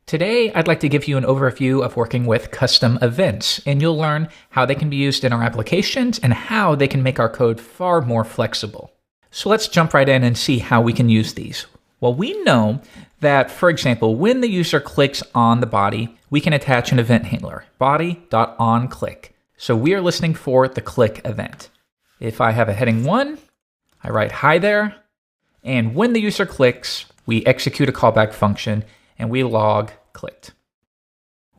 Today, I'd like to give you an overview of working with custom events, and you'll learn how they can be used in our applications and how they can make our code far more flexible. So let's jump right in and see how we can use these. Well, we know that, for example, when the user clicks on the body, we can attach an event handler, body.onClick. So we are listening for the click event. If I have a heading 1, I write hi there, and when the user clicks, we execute a callback function and we log clicked.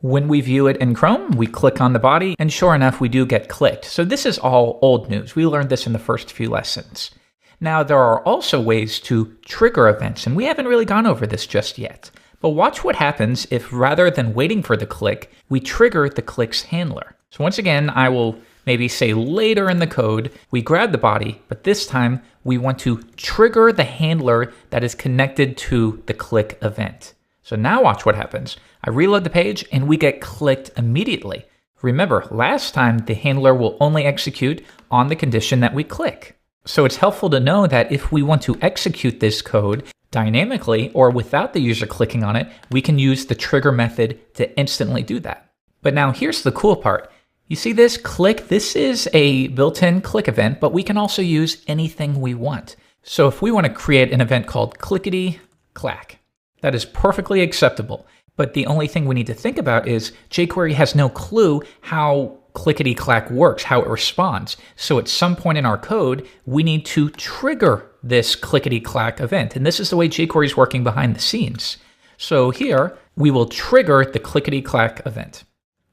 When we view it in Chrome, we click on the body, and sure enough, we do get clicked. So this is all old news. We learned this in the first few lessons. Now, there are also ways to trigger events, and we haven't really gone over this just yet. But watch what happens if rather than waiting for the click, we trigger the clicks handler. So once again, I will maybe say later in the code, we grab the body, but this time we want to trigger the handler that is connected to the click event. So now watch what happens. I reload the page and we get clicked immediately. Remember, last time the handler will only execute on the condition that we click. So it's helpful to know that if we want to execute this code dynamically or without the user clicking on it, we can use the trigger method to instantly do that. But now here's the cool part. You see this click? This is a built-in click event, but we can also use anything we want. So if we want to create an event called clickety-clack, that is perfectly acceptable. But the only thing we need to think about is jQuery has no clue how clickety-clack works, how it responds. So at some point in our code, we need to trigger this clickety-clack event. And this is the way jQuery is working behind the scenes. So here, we will trigger the clickety-clack event.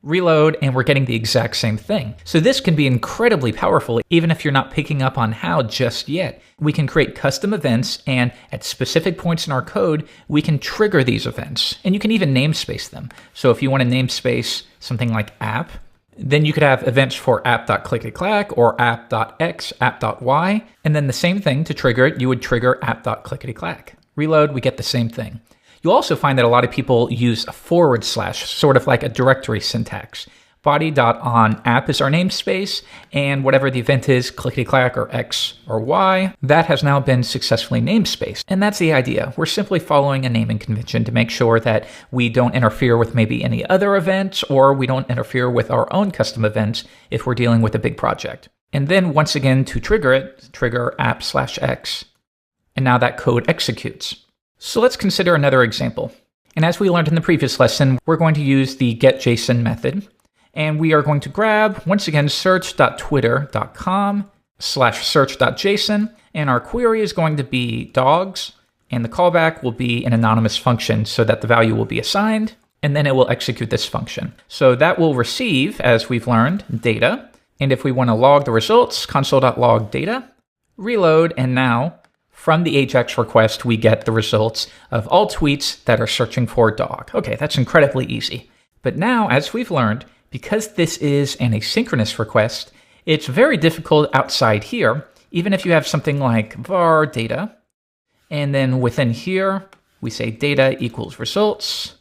Reload, and we're getting the exact same thing. So this can be incredibly powerful, even if you're not picking up on how just yet. We can create custom events, and at specific points in our code, we can trigger these events. And you can even namespace them. So if you want to namespace something like app, then you could have events for app.clicketyclack or app.x, app.y, and then the same thing to trigger it, you would trigger app.clicketyclack. Reload, we get the same thing. You'll also find that a lot of people use a /, sort of like a directory syntax. Body.onApp is our namespace, and whatever the event is, clickety-clack or X or Y, that has now been successfully namespaced. And that's the idea. We're simply following a naming convention to make sure that we don't interfere with maybe any other events, or we don't interfere with our own custom events if we're dealing with a big project. And then once again, to trigger it, trigger app/X, and now that code executes. So let's consider another example. And as we learned in the previous lesson, we're going to use the getJSON method. And we are going to grab, once again, search.twitter.com/search.json. And our query is going to be dogs. And the callback will be an anonymous function so that the value will be assigned. And then it will execute this function. So that will receive, as we've learned, data. And if we want to log the results, console.log data, reload, and now from the AJAX request, we get the results of all tweets that are searching for dog. Okay, that's incredibly easy. But now, as we've learned, because this is an asynchronous request, it's very difficult outside here, even if you have something like var data, and then within here, we say data equals results.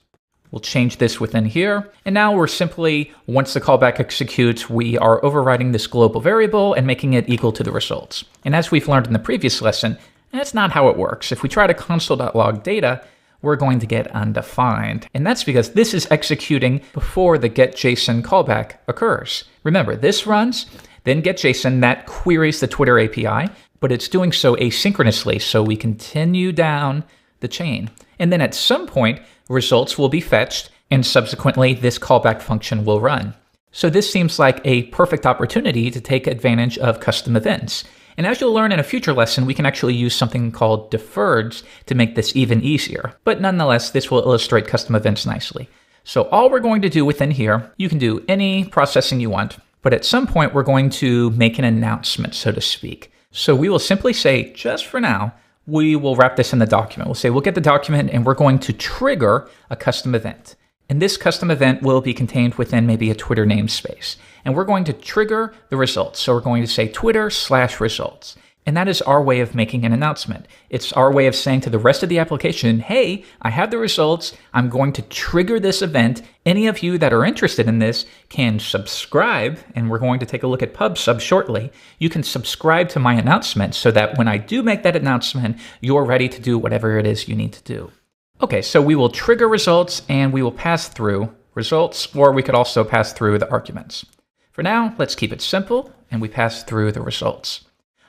We'll change this within here. And now we're simply, once the callback executes, we are overriding this global variable and making it equal to the results. And as we've learned in the previous lesson, that's not how it works. If we try to console.log data, we're going to get undefined. And that's because this is executing before the getJSON callback occurs. Remember, this runs, then getJSON, that queries the Twitter API, but it's doing so asynchronously, so we continue down the chain. And then at some point, results will be fetched, and subsequently, this callback function will run. So this seems like a perfect opportunity to take advantage of custom events. And as you'll learn in a future lesson, we can actually use something called deferreds to make this even easier. But nonetheless, this will illustrate custom events nicely. So all we're going to do within here, you can do any processing you want, but at some point we're going to make an announcement, so to speak. So we will simply say, just for now, we will wrap this in the document. We'll say, we'll get the document and we're going to trigger a custom event. And this custom event will be contained within maybe a Twitter namespace. And we're going to trigger the results. So we're going to say Twitter/results. And that is our way of making an announcement. It's our way of saying to the rest of the application, hey, I have the results. I'm going to trigger this event. Any of you that are interested in this can subscribe, and we're going to take a look at PubSub shortly. You can subscribe to my announcement so that when I do make that announcement, you're ready to do whatever it is you need to do. Okay, so we will trigger results and we will pass through results, or we could also pass through the arguments. For now, let's keep it simple and we pass through the results.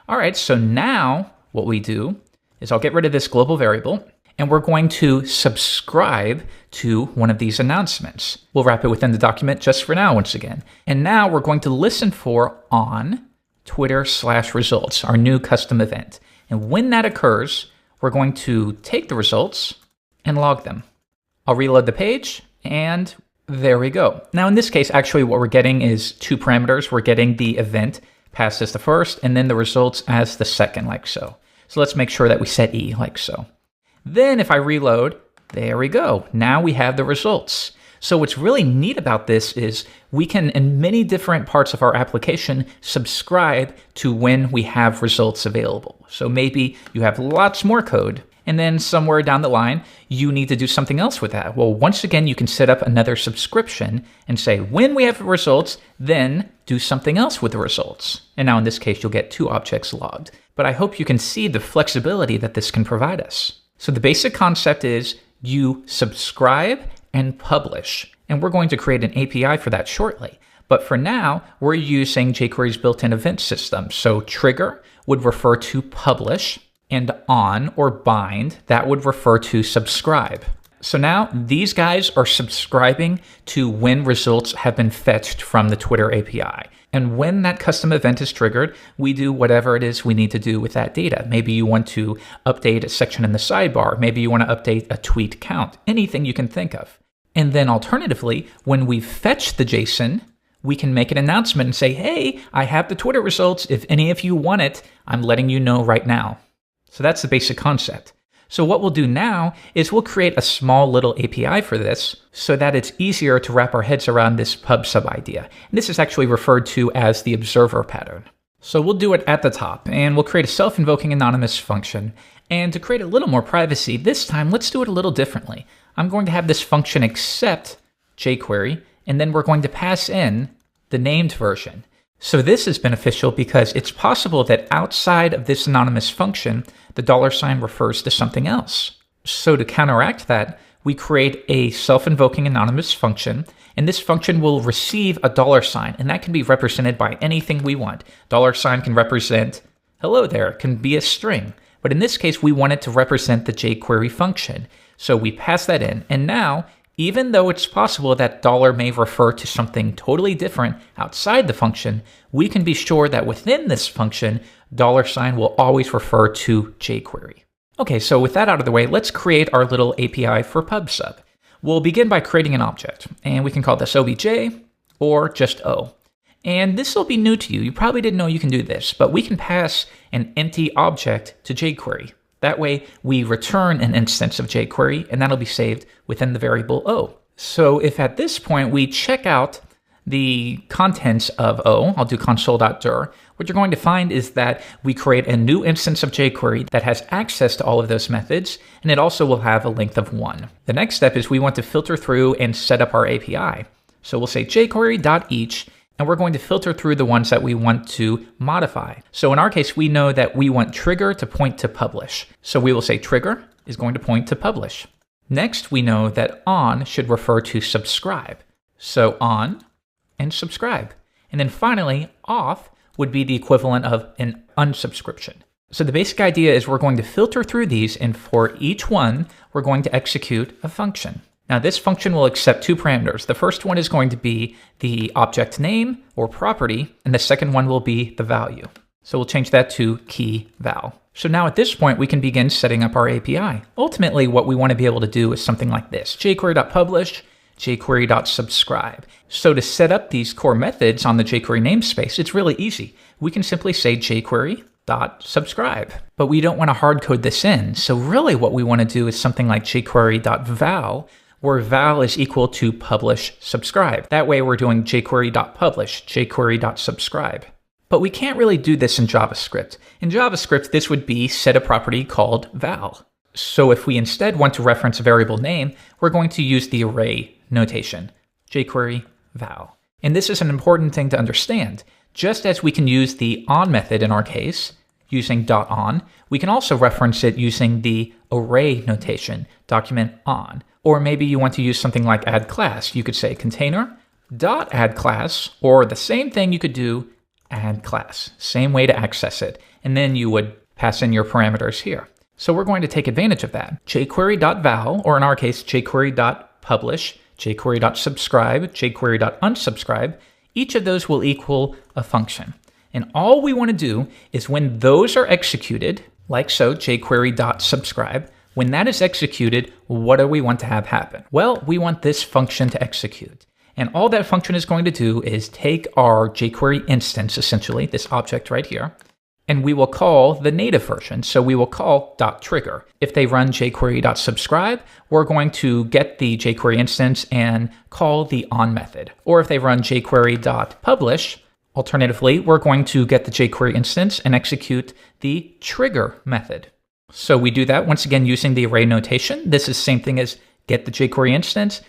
All right, so now what we do is I'll get rid of this global variable and we're going to subscribe to one of these announcements. We'll wrap it within the document just for now once again. And now we're going to listen for on Twitter/results, our new custom event. And when that occurs, we're going to take the results and log them. I'll reload the page and there we go. Now in this case, actually what we're getting is two parameters. We're getting the event passed as the first and then the results as the second, like so. So let's make sure that we set E like so. Then if I reload, there we go. Now we have the results. So what's really neat about this is we can, in many different parts of our application, subscribe to when we have results available. So maybe you have lots more code, and then somewhere down the line, you need to do something else with that. Well, once again, you can set up another subscription and say, when we have results, then do something else with the results. And now in this case, you'll get two objects logged. But I hope you can see the flexibility that this can provide us. So the basic concept is you subscribe and publish. And we're going to create an API for that shortly. But for now, we're using jQuery's built-in event system. So trigger would refer to publish, and on or bind, that would refer to subscribe. So now these guys are subscribing to when results have been fetched from the Twitter API. And when that custom event is triggered, we do whatever it is we need to do with that data. Maybe you want to update a section in the sidebar. Maybe you want to update a tweet count, anything you can think of. And then alternatively, when we fetch the JSON, we can make an announcement and say, hey, I have the Twitter results. If any of you want it, I'm letting you know right now. So that's the basic concept. So what we'll do now is we'll create a small little API for this so that it's easier to wrap our heads around this pub sub idea. And this is actually referred to as the observer pattern. So we'll do it at the top and we'll create a self-invoking anonymous function. And to create a little more privacy, this time let's do it a little differently. I'm going to have this function accept jQuery, and then we're going to pass in the named version. So this is beneficial because it's possible that outside of this anonymous function, the $ refers to something else. So to counteract that, we create a self-invoking anonymous function, and this function will receive a $, and that can be represented by anything we want. $ can represent hello there, it can be a string. But in this case, we want it to represent the jQuery function. So we pass that in, and now, even though it's possible that $ may refer to something totally different outside the function, we can be sure that within this function, $ will always refer to jQuery. Okay, so with that out of the way, let's create our little API for PubSub. We'll begin by creating an object, and we can call this obj or just O. And this will be new to you. You probably didn't know you can do this, but we can pass an empty object to jQuery. That way, we return an instance of jQuery, and that'll be saved within the variable O. So if at this point we check out the contents of O, I'll do console.dir, what you're going to find is that we create a new instance of jQuery that has access to all of those methods, and it also will have a length of 1. The next step is we want to filter through and set up our API. So we'll say jQuery.each, and we're going to filter through the ones that we want to modify. So in our case, we know that we want trigger to point to publish. So we will say trigger is going to point to publish. Next, we know that on should refer to subscribe. So on and subscribe. And then finally, off would be the equivalent of an unsubscription. So the basic idea is we're going to filter through these, and for each one, we're going to execute a function. Now this function will accept two parameters. The first one is going to be the object name or property, and the second one will be the value. So we'll change that to key val. So now at this point, we can begin setting up our API. Ultimately, what we want to be able to do is something like this: jQuery.publish, jQuery.subscribe. So to set up these core methods on the jQuery namespace, it's really easy. We can simply say jQuery.subscribe, but we don't want to hard code this in. So really what we want to do is something like jQuery.val, where val is equal to publish subscribe. That way we're doing jQuery.publish, jQuery.subscribe. But we can't really do this in JavaScript. In JavaScript, this would be set a property called val. So if we instead want to reference a variable name, we're going to use the array notation, jQuery val. And this is an important thing to understand. Just as we can use the on method in our case, using .on. We can also reference it using the array notation, document on. Or maybe you want to use something like add class. You could say container dot add class, or the same thing you could do add class. Same way to access it. And then you would pass in your parameters here. So we're going to take advantage of that. jQuery.val, or in our case, jQuery.publish, jQuery.subscribe, jQuery.unsubscribe, each of those will equal a function. And all we want to do is when those are executed, like so, jQuery.subscribe, when that is executed, what do we want to have happen? Well, we want this function to execute. And all that function is going to do is take our jQuery instance, essentially, this object right here, and we will call the native version. So we will call .trigger. If they run jQuery.subscribe, we're going to get the jQuery instance and call the on method. Or if they run jQuery.publish, alternatively, we're going to get the jQuery instance and execute the trigger method. So we do that once again using the array notation. This is the same thing as get the jQuery instance,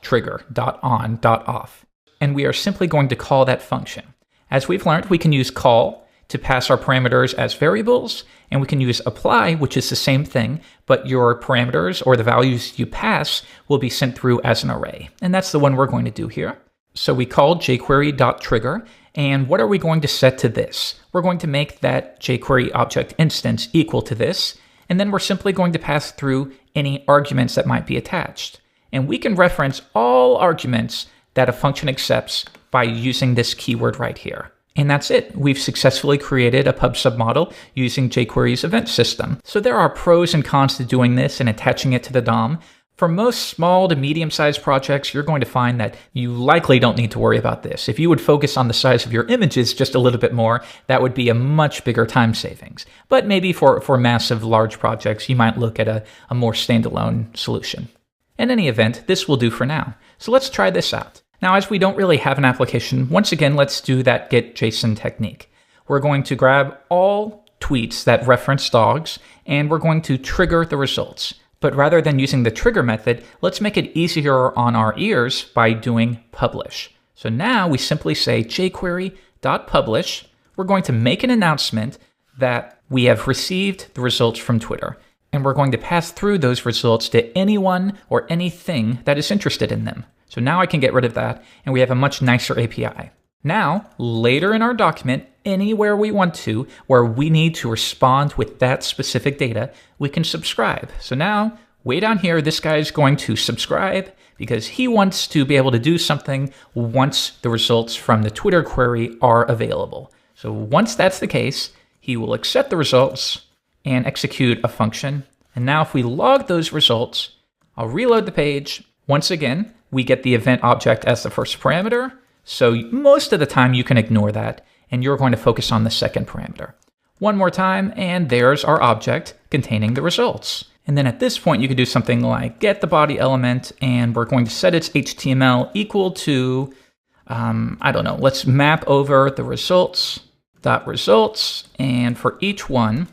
.trigger, .on, .off. And we are simply going to call that function. As we've learned, we can use call to pass our parameters as variables, and we can use apply, which is the same thing, but your parameters or the values you pass will be sent through as an array. And that's the one we're going to do here. So we called jQuery.trigger, and what are we going to set to this? We're going to make that jQuery object instance equal to this, and then we're simply going to pass through any arguments that might be attached. And we can reference all arguments that a function accepts by using this keyword right here. And that's it. We've successfully created a pub sub model using jQuery's event system. So there are pros and cons to doing this and attaching it to the DOM. For most small to medium-sized projects, you're going to find that you likely don't need to worry about this. If you would focus on the size of your images just a little bit more, that would be a much bigger time savings. But maybe for massive, large projects, you might look at a more standalone solution. In any event, this will do for now. So let's try this out. Now, as we don't really have an application, once again, let's do that get JSON technique. We're going to grab all tweets that reference dogs, and we're going to trigger the results. But rather than using the trigger method, let's make it easier on our ears by doing publish. So now we simply say jQuery.publish. We're going to make an announcement that we have received the results from Twitter. And we're going to pass through those results to anyone or anything that is interested in them. So now I can get rid of that, and we have a much nicer API. Now, later in our document, anywhere we want to, where we need to respond with that specific data, we can subscribe. So now, way down here, this guy is going to subscribe because he wants to be able to do something once the results from the Twitter query are available. So once that's the case, he will accept the results and execute a function. And now if we log those results, I'll reload the page. Once again, we get the event object as the first parameter. So most of the time you can ignore that, and you're going to focus on the second parameter. One more time, and there's our object containing the results. And then at this point, you could do something like get the body element, and we're going to set its HTML equal to, I don't know, let's map over the results.results, and for each one,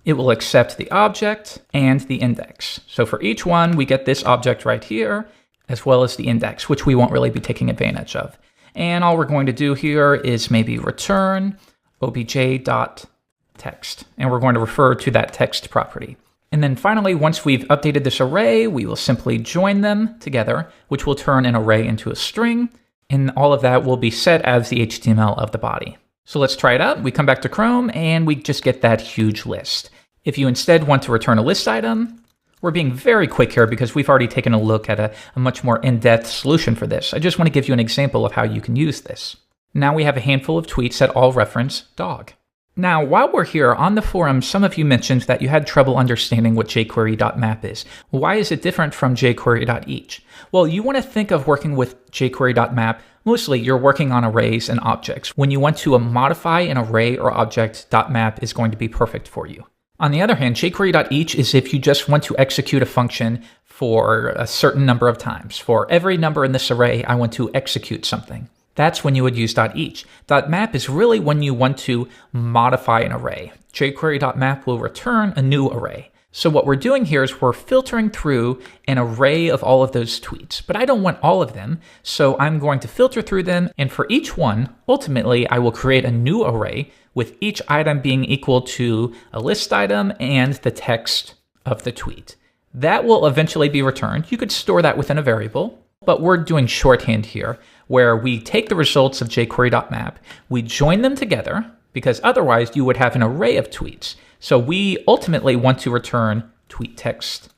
it will accept the object and the index. So for each one, we get this object right here, as well as the index, which we won't really be taking advantage of. And all we're going to do here is maybe return obj.text, and we're going to refer to that text property. And then finally, once we've updated this array, we will simply join them together, which will turn an array into a string, and all of that will be set as the HTML of the body. So let's try it out. We come back to Chrome, and we just get that huge list. If you instead want to return a list item, we're being very quick here because we've already taken a look at a much more in-depth solution for this. I just want to give you an example of how you can use this. Now we have a handful of tweets that all reference dog. Now, while we're here on the forum, some of you mentioned that you had trouble understanding what jQuery.map is. Why is it different from jQuery.each? Well, you want to think of working with jQuery.map. Mostly, you're working on arrays and objects. When you want to modify an array or object, .map is going to be perfect for you. On the other hand, jQuery.each is if you just want to execute a function for a certain number of times. For every number in this array, I want to execute something. That's when you would use .each. .map is really when you want to modify an array. jQuery.map will return a new array. So what we're doing here is we're filtering through an array of all of those tweets, but I don't want all of them, so I'm going to filter through them, and for each one, ultimately, I will create a new array with each item being equal to a list item and the text of the tweet. That will eventually be returned. You could store that within a variable, but we're doing shorthand here, where we take the results of jQuery.map, we join them together, because otherwise you would have an array of tweets. So we ultimately want to return tweet text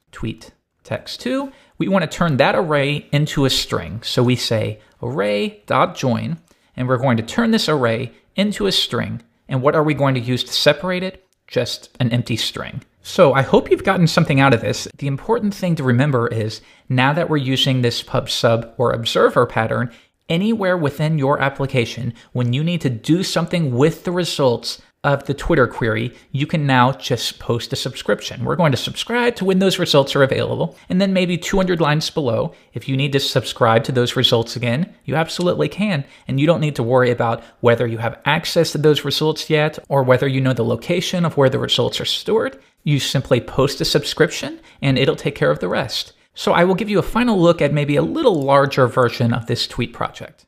2. We want to turn that array into a string. So we say array.join, and we're going to turn this array into a string. And what are we going to use to separate it? Just an empty string. So I hope you've gotten something out of this. The important thing to remember is now that we're using this pub/sub or observer pattern, anywhere within your application, when you need to do something with the results of the Twitter query, you can now just post a subscription. We're going to subscribe to when those results are available, and then maybe 200 lines below, if you need to subscribe to those results again, you absolutely can, and you don't need to worry about whether you have access to those results yet, or whether you know the location of where the results are stored. You simply post a subscription, and it'll take care of the rest. So I will give you a final look at maybe a little larger version of this tweet project.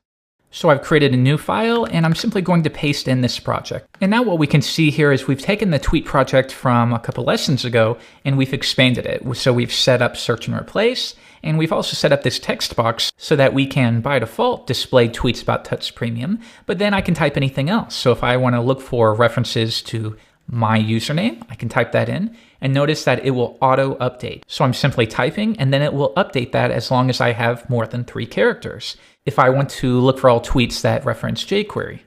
So I've created a new file, and I'm simply going to paste in this project. And now what we can see here is we've taken the tweet project from a couple lessons ago, and we've expanded it. So we've set up search and replace, and we've also set up this text box so that we can, by default, display tweets about Tuts Premium, but then I can type anything else. So if I want to look for references to my username, I can type that in, and notice that it will auto-update. So I'm simply typing, and then it will update that as long as I have more than 3 characters. If I want to look for all tweets that reference jQuery,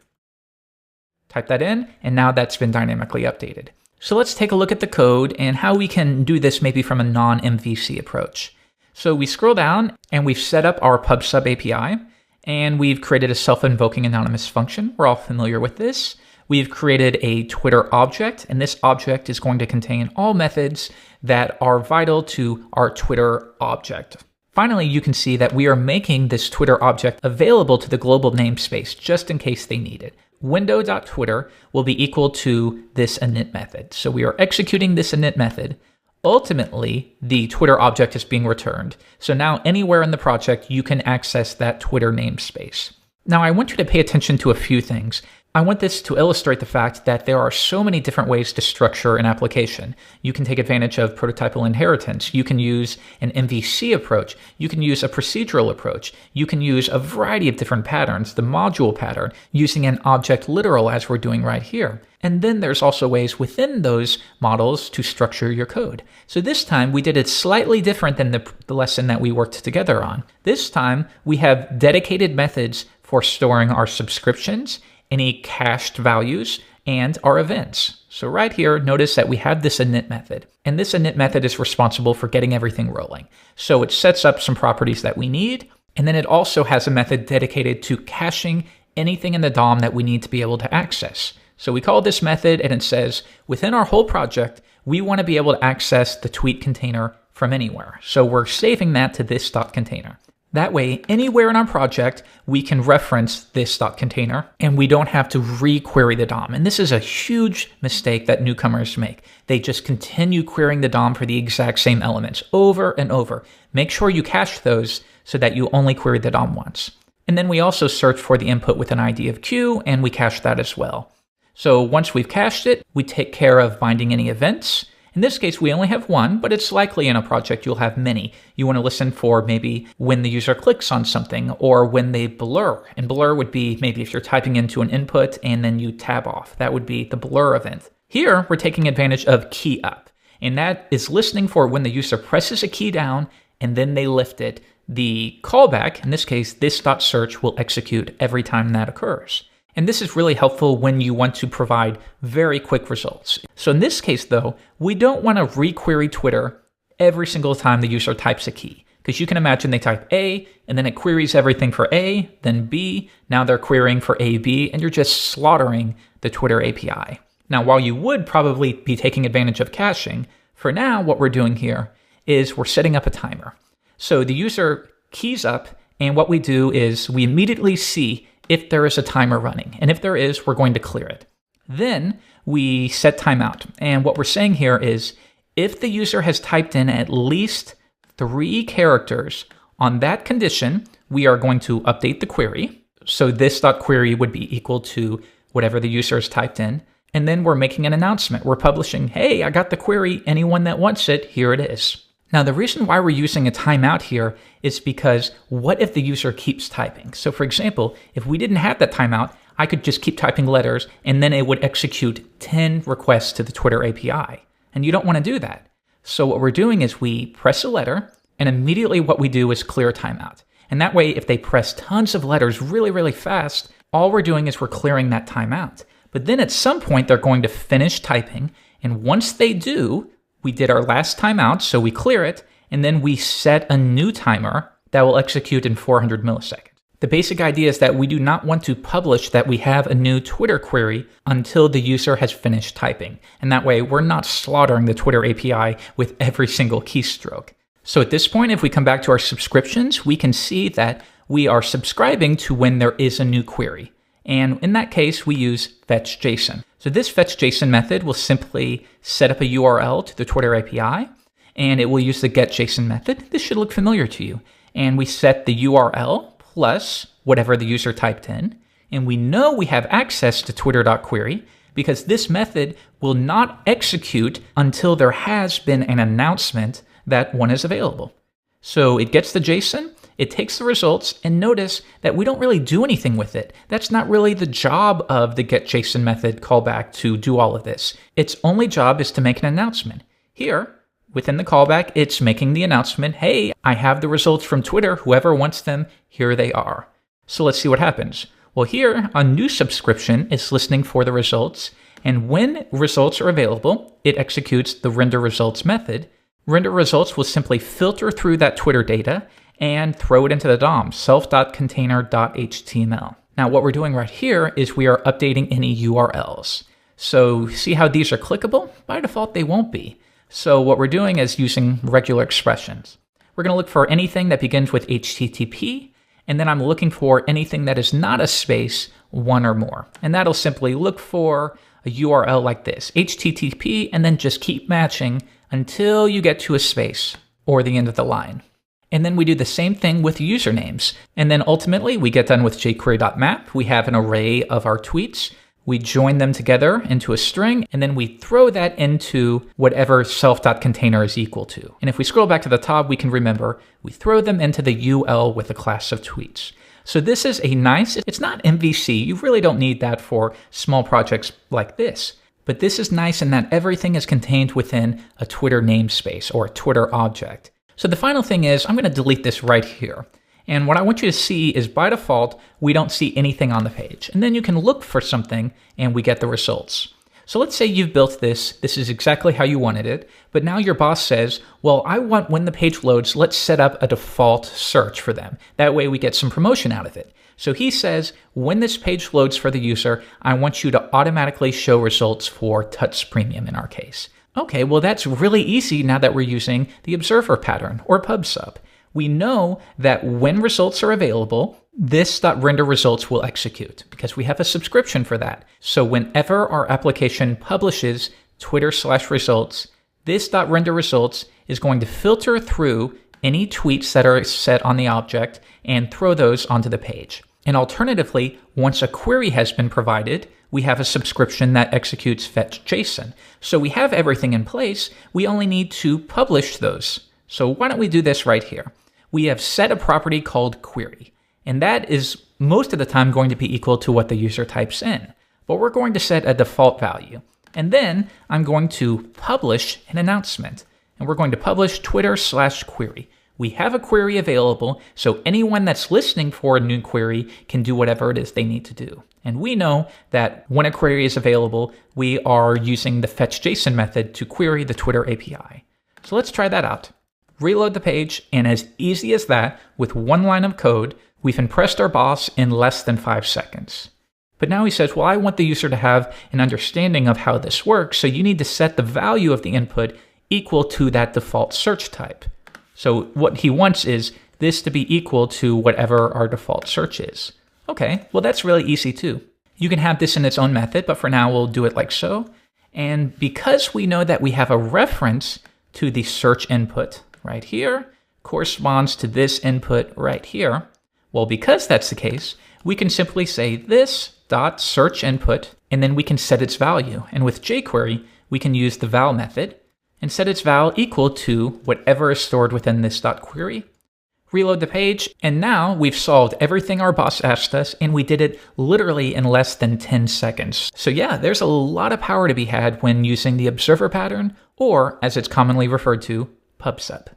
type that in, and now that's been dynamically updated. So let's take a look at the code and how we can do this maybe from a non-MVC approach. So we scroll down, and we've set up our pub/sub API, and we've created a self-invoking anonymous function. We're all familiar with this. We've created a Twitter object, and this object is going to contain all methods that are vital to our Twitter object. Finally, you can see that we are making this Twitter object available to the global namespace just in case they need it. Window.Twitter will be equal to this init method. So we are executing this init method. Ultimately, the Twitter object is being returned. So now anywhere in the project, you can access that Twitter namespace. Now, I want you to pay attention to a few things. I want this to illustrate the fact that there are so many different ways to structure an application. You can take advantage of prototypal inheritance. You can use an MVC approach. You can use a procedural approach. You can use a variety of different patterns, the module pattern, using an object literal as we're doing right here. And then there's also ways within those models to structure your code. So this time we did it slightly different than the lesson that we worked together on. This time we have dedicated methods for storing our subscriptions, any cached values, and our events. So right here, notice that we have this init method, and this init method is responsible for getting everything rolling. So it sets up some properties that we need, and then it also has a method dedicated to caching anything in the DOM that we need to be able to access. So we call this method, and it says, within our whole project, we want to be able to access the tweet container from anywhere. So we're saving that to this .container. That way, anywhere in our project, we can reference this .container, and we don't have to re-query the DOM. And this is a huge mistake that newcomers make. They just continue querying the DOM for the exact same elements over and over. Make sure you cache those so that you only query the DOM once. And then we also search for the input with an ID of Q, and we cache that as well. So once we've cached it, we take care of binding any events. In this case, we only have one, but it's likely in a project you'll have many. You want to listen for maybe when the user clicks on something or when they blur. And blur would be maybe if you're typing into an input and then you tab off. That would be the blur event. Here, we're taking advantage of key up, and that is listening for when the user presses a key down and then they lift it. The callback, in this case, this.search will execute every time that occurs. And this is really helpful when you want to provide very quick results. So in this case, though, we don't want to re-query Twitter every single time the user types a key. Because you can imagine they type A, and then it queries everything for A, then B, now they're querying for AB, and you're just slaughtering the Twitter API. Now, while you would probably be taking advantage of caching, for now, what we're doing here is we're setting up a timer. So the user keys up, and what we do is we immediately see if there is a timer running. And if there is, we're going to clear it. Then we set timeout. And what we're saying here is if the user has typed in at least 3 characters on that condition, we are going to update the query. So this.query would be equal to whatever the user has typed in. And then we're making an announcement. We're publishing, hey, I got the query. Anyone that wants it, here it is. Now, the reason why we're using a timeout here is because what if the user keeps typing? So for example, if we didn't have that timeout, I could just keep typing letters and then it would execute 10 requests to the Twitter API. And you don't want to do that. So what we're doing is we press a letter and immediately what we do is clear timeout. And that way, if they press tons of letters really, really fast, all we're doing is we're clearing that timeout. But then at some point, they're going to finish typing. And once they do, we did our last timeout, so we clear it, and then we set a new timer that will execute in 400 milliseconds. The basic idea is that we do not want to publish that we have a new Twitter query until the user has finished typing. And that way, we're not slaughtering the Twitter API with every single keystroke. So at this point, if we come back to our subscriptions, we can see that we are subscribing to when there is a new query. And in that case, we use fetch.json. So this fetch.json method will simply set up a URL to the Twitter API, and it will use the getJSON method. This should look familiar to you. And we set the URL plus whatever the user typed in. And we know we have access to twitter.query because this method will not execute until there has been an announcement that one is available. So it gets the JSON, it takes the results, and notice that we don't really do anything with it. That's not really the job of the getJSON method callback to do all of this. Its only job is to make an announcement. Here, within the callback, it's making the announcement, hey, I have the results from Twitter. Whoever wants them, here they are. So let's see what happens. Well, here, a new subscription is listening for the results, and when results are available, it executes the render results method. Render results will simply filter through that Twitter data and throw it into the DOM, self.container.html. Now, what we're doing right here is we are updating any URLs. So see how these are clickable? By default, they won't be. So what we're doing is using regular expressions. We're going to look for anything that begins with HTTP, and then I'm looking for anything that is not a space, one or more. And that'll simply look for a URL like this, HTTP, and then just keep matching until you get to a space or the end of the line. And then we do the same thing with usernames. And then ultimately we get done with jQuery.map. We have an array of our tweets. We join them together into a string, and then we throw that into whatever self.container is equal to. And if we scroll back to the top, we can remember we throw them into the UL with a class of tweets. So this is a nice, it's not MVC. You really don't need that for small projects like this. But this is nice in that everything is contained within a Twitter namespace or a Twitter object. So the final thing is I'm going to delete this right here. And what I want you to see is by default, we don't see anything on the page. And then you can look for something and we get the results. So let's say you've built this. This is exactly how you wanted it. But now your boss says, well, I want when the page loads, let's set up a default search for them. That way we get some promotion out of it. So he says, when this page loads for the user, I want you to automatically show results for Tuts Premium in our case. Okay, well, that's really easy now that we're using the observer pattern or PubSub. We know that when results are available, this.render results will execute because we have a subscription for that. So whenever our application publishes Twitter/results, this.render results is going to filter through any tweets that are set on the object and throw those onto the page. And alternatively, once a query has been provided, we have a subscription that executes fetch.json. So we have everything in place. We only need to publish those. So why don't we do this right here? We have set a property called query, and that is most of the time going to be equal to what the user types in. But we're going to set a default value. And then I'm going to publish an announcement, and we're going to publish Twitter/query. We have a query available, so anyone that's listening for a new query can do whatever it is they need to do. And we know that when a query is available, we are using the fetch.json method to query the Twitter API. So let's try that out. Reload the page, and as easy as that, with one line of code, we've impressed our boss in less than 5 seconds. But now he says, well, I want the user to have an understanding of how this works, so you need to set the value of the input equal to that default search type. So what he wants is this to be equal to whatever our default search is. Okay, well, that's really easy too. You can have this in its own method, but for now we'll do it like so. And because we know that we have a reference to the search input right here corresponds to this input right here, well, because that's the case, we can simply say this dot search input, and then we can set its value. And with jQuery, we can use the val method and set its val equal to whatever is stored within this .query. Reload the page, and now we've solved everything our boss asked us, and we did it literally in less than 10 seconds. So yeah, there's a lot of power to be had when using the observer pattern, or as it's commonly referred to, PubSub.